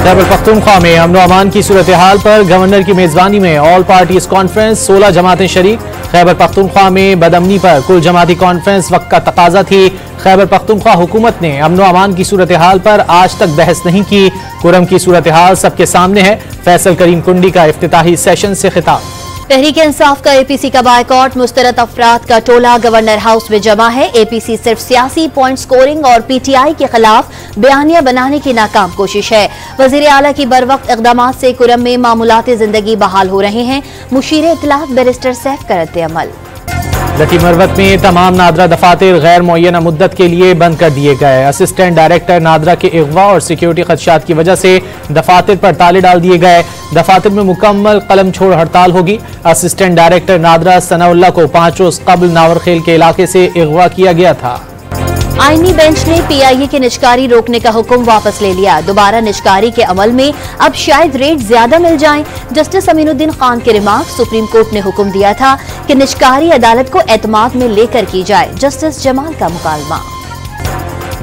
खैबर पख्तूनख्वा में अमन व अमान की सूरत हाल पर गवर्नर की मेजबानी में ऑल पार्टीज कॉन्फ्रेंस, 16 जमातें शरीक। खैबर पख्तूनख्वा में बदअमनी पर कुल जमाती कॉन्फ्रेंस वक्त का तकाजा थी। खैबर पख्तूनख्वा हुकूमत ने अमन व अमान की सूरत हाल पर आज तक बहस नहीं की। कुरम की सूरत हाल सबके सामने है। फैसल करीम कुंडी का इफ्तिताही सेशन से खिताब। तहरीक इंसाफ का एपीसी का बायकॉट, मुस्तरद अफराद का टोला गवर्नर हाउस में जमा है। एपीसी सिर्फ सियासी पॉइंट स्कोरिंग और पीटीआई के खिलाफ बयानिया बनाने की नाकाम कोशिश है। वजीर आला की बरवक्त इक़दामात से कुरम में मामूलाती जिंदगी बहाल हो रहे हैं। मुशीर इत्तलात बैरिस्टर सैफ का रद्द-ए-अमल। लकी मरवत में तमाम नादरा दफातर गैर मुअय्यना मुद्दत के लिए बंद कर दिए गए। असिस्टेंट डायरेक्टर नादरा के अगवा और सिक्योरिटी खदशात की वजह से दफातर पर ताले डाल दिए गए। दफातर में मुकम्मल कलम छोड़ हड़ताल होगी। असिस्टेंट डायरेक्टर नादरा सनाउल्लाह को 5 रोज कबल नावरखेल के इलाके से अगवा किया गया था। आईनी बेंच ने पीआईए की निजकारी रोकने का हुक्म वापस ले लिया। दोबारा निजकारी के अमल में अब शायद रेट ज्यादा मिल जाएं। जस्टिस अमीनुद्दीन खान के रिमार्क, सुप्रीम कोर्ट ने हुक्म दिया था कि निजकारी अदालत को एतमाद में लेकर की जाए। जस्टिस जमाल का मुकालमा।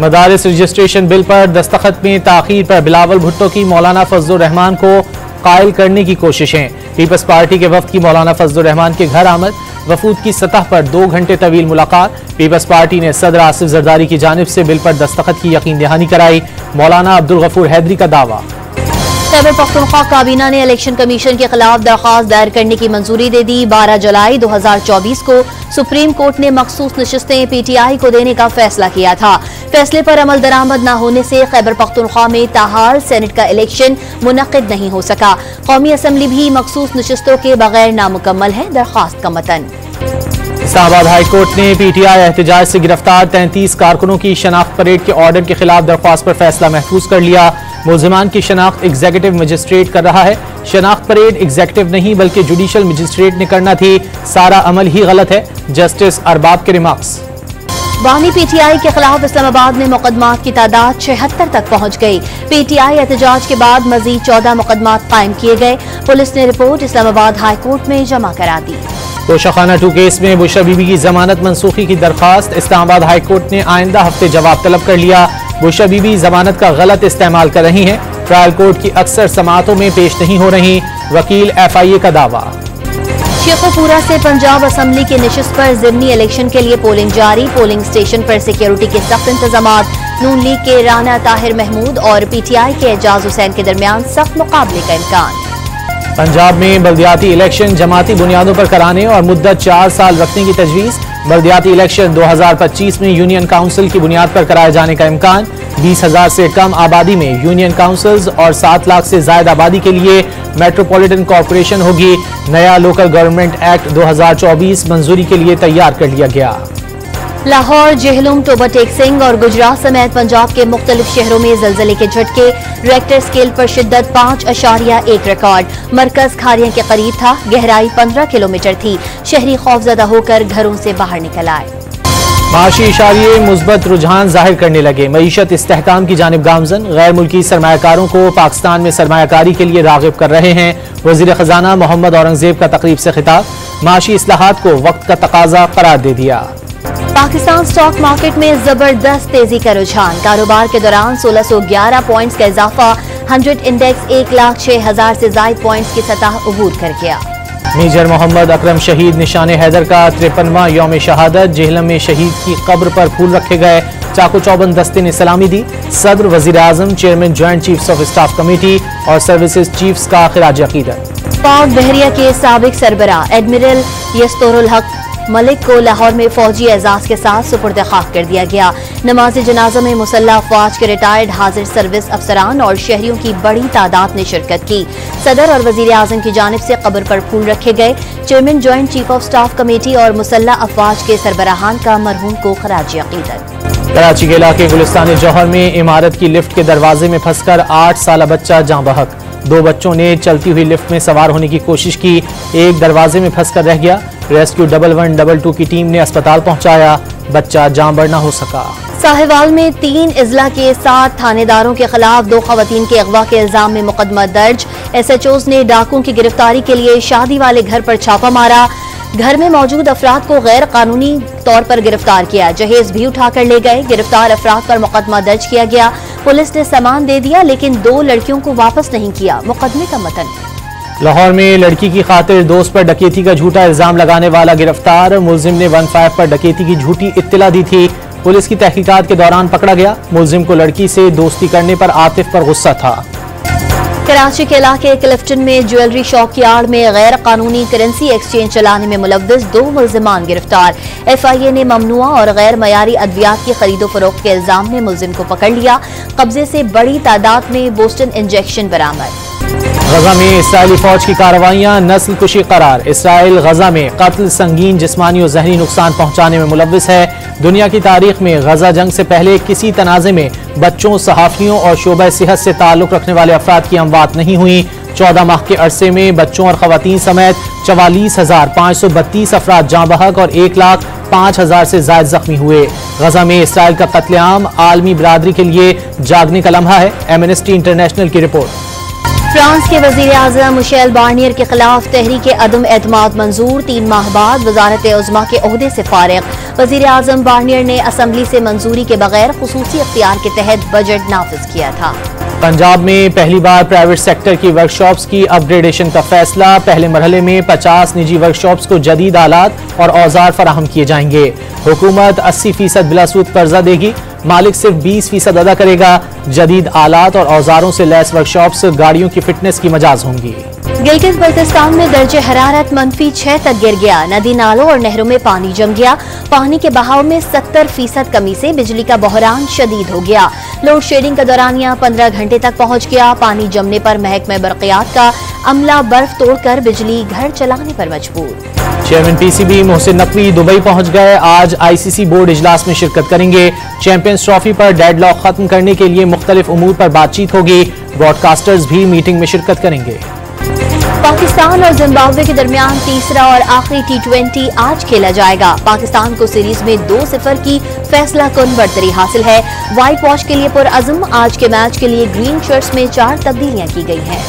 मदारिस रजिस्ट्रेशन बिल पर दस्तखत में ताखीर पर बिलावल भुट्टो की मौलाना फजलुर रहमान को कायल करने की कोशिशें। पीपल्स पार्टी के वफ्द की मौलाना फजलुर रहमान के घर आमद। वफूद की सतह पर 2 घंटे तवील मुलाकात। पीपल्स पार्टी ने सदर आसिफ जरदारी की जानिब से बिल पर दस्तखत की यकीन दहानी कराई। मौलाना अब्दुल गफूर हैदरी का दावा। खैबर पख्तूनख्वा काबीना ने इलेक्शन कमीशन के खिलाफ दरख्वास्त दायर करने की मंजूरी दे दी। 12 जुलाई 2024 को सुप्रीम कोर्ट ने मखसूस नशिस्तें पीटीआई को देने का फैसला किया था। फैसले पर अमल दरामद न होने से खैबर पख्तूनख्वा में ताहाल सेनेट का इलेक्शन मुनक्किद नहीं हो सका। कौमी असम्बली भी मखसूस नशिस्तों के बगैर नामुकम्मल है। दरख्वास्त का मतन। इस्लामाबाद हाई कोर्ट ने पीटीआई एहतजाज से गिरफ्तार 33 कारकुनों की शनाख्त परेड के ऑर्डर के खिलाफ दरख्वास्त पर फैसला महफूज कर लिया। मुलजिमान की शनाख्त एग्जीक्यूटिव मजिस्ट्रेट कर रहा है। शनाख्त परेड एग्जीक्यूटिव नहीं बल्कि जुडिशल मजिस्ट्रेट ने करना थी। सारा अमल ही गलत है। जस्टिस अरबाब के रिमार्क्स। बानी पीटीआई के खिलाफ इस्लामाबाद में मुकदमात की तादाद 76 तक पहुंच गई। पीटीआई एहतजाज के बाद मजीद 14 मुकदमात कायम किए गए। पुलिस ने रिपोर्ट इस्लामाबाद हाई कोर्ट में जमा करा दी। तोशाखाना 2 केस में बुशरा बीबी की जमानत मनसूखी की दरखास्त। इस्लामाबाद हाई कोर्ट ने आइंदा हफ्ते जवाब तलब कर लिया। बुशरा बीबी जमानत का गलत इस्तेमाल कर रही हैं। ट्रायल कोर्ट की अक्सर समातों में पेश नहीं हो रही। वकील FIA का दावा। शेखोपुरा से पंजाब असम्बली की निशिस्त पर ज़िमनी इलेक्शन के लिए पोलिंग जारी। पोलिंग स्टेशन पर सिक्योरिटी के सख्त इंतजामात। नून लीग के राना ताहिर महमूद और पीटीआई के एजाज हुसैन के दरमियान सख्त मुकाबले का इम्कान। पंजाब में बल्दियाती इलेक्शन जमाती बुनियादों पर कराने और मुद्दत 4 साल रखने की तजवीज़। बल्दियाती इलेक्शन 2025 में यूनियन काउंसिल की बुनियाद पर कराए जाने का इम्कान। 20,000 से कम आबादी में यूनियन काउंसिल्स और 7 लाख से ज्यादा आबादी के लिए मेट्रोपॉलिटन कॉरपोरेशन होगी। नया लोकल गवर्नमेंट एक्ट 2024 मंजूरी के लिए तैयार कर लिया गया। लाहौर, जेहलुम, टोबा टेक सिंह और गुजरात समेत पंजाब के मुख्तलिफ शहरों में जलजले के झटके। रेक्टर स्केल पर शिद्दत 5.1 रिकॉर्ड। मरकज खारियां के करीब था। गहराई 15 किलोमीटर थी। शहरी खौफजदा होकर घरों से बाहर निकल आए। माशी इशारे मुस्बत रुझान जाहिर करने लगे। मईशत इस्तेहकाम की जानिब गामजन। गैर मुल्की सरमायाकारों को पाकिस्तान में सरमायाकारी के लिए रागिब कर रहे हैं। वजीर खजाना मोहम्मद औरंगजेब का तकरीब से खिताब। माशी इस्लाहात को वक्त का तकाजा करार दे दिया। पाकिस्तान स्टॉक मार्केट में जबरदस्त तेजी का रुझान। कारोबार के दौरान 1611 पॉइंट्स का इजाफा। 100 इंडेक्स 1,06,000 से ज्यादा पॉइंट्स की सतह अबूर कर गया। मेजर मोहम्मद अकरम शहीद निशान हैदर का 53वां यौम शहादत। जेहलम में शहीद की कब्र पर फूल रखे गए। चाकू चौबंद दस्ते ने सलामी दी। सदर, वजीर आजम, chairman joint chiefs of staff committee और सर्विसेज चीफ्स का खिराज अकीदत। पाक बहरिया के साबिक सरबराह एडमिरल यस्तोरुल हक मलिक को लाहौर में फौजी एजाज के साथ सुपुर्द खाक कर दिया गया। नमाज जनाजा में मुसल्लह अफवाज के रिटायर्ड हाजिर सर्विस अफसरान और शहरियों की बड़ी तादाद ने शिरकत की। सदर और वजीर आजम की जानिब से कब्र पर फूल रखे गए। Chairman joint chief of staff committee और मुसल्लह अफवाज के सरबराहान का मरहूम को खराज अकीदत। कराची के इलाके गुलिस्तान जौहर में इमारत की लिफ्ट के दरवाजे में फंसकर 8 साल बच्चा जाँ बहक। 2 बच्चों ने चलती हुई लिफ्ट में सवार होने की कोशिश की। एक दरवाजे में फंसकर रह गया। रेस्क्यू 1112 की टीम ने अस्पताल पहुंचाया। बच्चा जांबड़ न हो सका। साहिवाल में 3 इजला के 7 थानेदारों के खिलाफ 2 खवातीन के अगवा के इल्जाम में मुकदमा दर्ज। SHOs ने डाकुओं की गिरफ्तारी के लिए शादी वाले घर पर छापा मारा। घर में मौजूद अफराद को गैर कानूनी तौर पर गिरफ्तार किया। जहेज भी उठाकर ले गए। गिरफ्तार अफराद पर मुकदमा दर्ज किया गया। पुलिस ने सामान दे दिया लेकिन 2 लड़कियों को वापस नहीं किया। मुकदमे का मतन। लाहौर में लड़की की खातिर दोस्त पर डकैती का झूठा इल्जाम लगाने वाला गिरफ्तार। मुलजिम ने 15 पर डकैती की झूठी इत्तला दी थी। पुलिस की तहकीकात के दौरान पकड़ा गया। मुलजिम को लड़की से दोस्ती करने पर आतिफ पर गुस्सा था। कराची के इलाके क्लिफ्टन में ज्वेलरी शॉप की आड़ में गैर कानूनी करेंसी एक्सचेंज चलाने में मुलव्विस 2 मुलजिमान गिरफ्तार। FIA ने ममनुआ और गैर मयारी अद्वियात की खरीदो फरोख्त के इल्जाम में मुलजिम को पकड़ लिया। कब्जे से बड़ी तादाद में बोस्टन इंजेक्शन बरामद। गजा में इसराइली फौज की कार्रवाइयां नस्ल कुशी करार। इसराइल गजा में कत्ल, संगीन जिस्मानी और जहनी नुकसान पहुंचाने में मुलव्विस है। दुनिया की तारीख में गजा जंग से पहले किसी तनाज़े में बच्चों, सहाफियों और शोबा सेहत से ताल्लुक रखने वाले अफराद की अमवात नहीं हुई। 14 माह के अरसे में बच्चों और खवातीन समेत 44,532 अफराद जाँ बहक और 1,05,000 से ज्यादा जख्मी हुए। गजा में इसराइल का कत्लेआम आलमी बिरादरी के लिए जागने का लम्हा है। एमनेस्टी इंटरनेशनल की रिपोर्ट। फ्रांस के वजीर आजम मिशेल बार्नियर के खिलाफ तहरीक अदम एतमाद मंजूर। 3 माह बाद वजारत उज़्मा के ओहदे से फारिग। वजीर आजम बार्नियर ने असम्बली से मंजूरी के बगैर खुसूसी इख्तियार के तहत बजट नाफिज किया था। पंजाब में पहली बार प्राइवेट सेक्टर की वर्कशॉप्स की अपग्रेडेशन का फैसला। पहले मरहले में 50 निजी वर्कशॉप्स को जदीद आलात और औजार फराहम किए जाएंगे। हुकूमत 80% बिलासूद कर्जा देगी। मालिक सिर्फ 20% अदा करेगा। जदीद आलात और औजारों से लैस वर्कशॉप्स गाड़ियों की फिटनेस की मजाज होंगी। गिलगित बल्तिस्तान में दर्जे हरारत -6 तक गिर गया। नदी नालों और नहरों में पानी जम गया। पानी के बहाव में 70% कमी से बिजली का बहरान शदीद हो गया। लोड शेडिंग का दौरानिया 15 घंटे तक पहुंच गया। पानी जमने पर महकमे बरक़ियात का अमला बर्फ तोड़कर बिजली घर चलाने पर मजबूर। Chairman PCB Mohsin Naqvi Dubai पहुंच गए। आज ICC बोर्ड इजलास में शिरकत करेंगे। चैंपियंस ट्रॉफी पर डेडलॉक खत्म करने के लिए मुख्तलिफ उमूर पर बातचीत होगी। ब्रॉडकास्टर्स भी मीटिंग में शिरकत करेंगे। पाकिस्तान और जिम्बाब्वे के दरमियान तीसरा और आखिरी T20 आज खेला जाएगा। पाकिस्तान को सीरीज में 2-0 की फैसला कुन बढ़तरी हासिल है। व्हाइट वॉश के लिए पुरअज़्म। आज के मैच के लिए ग्रीन शर्ट्स में 4 तब्दीलियां की गई हैं।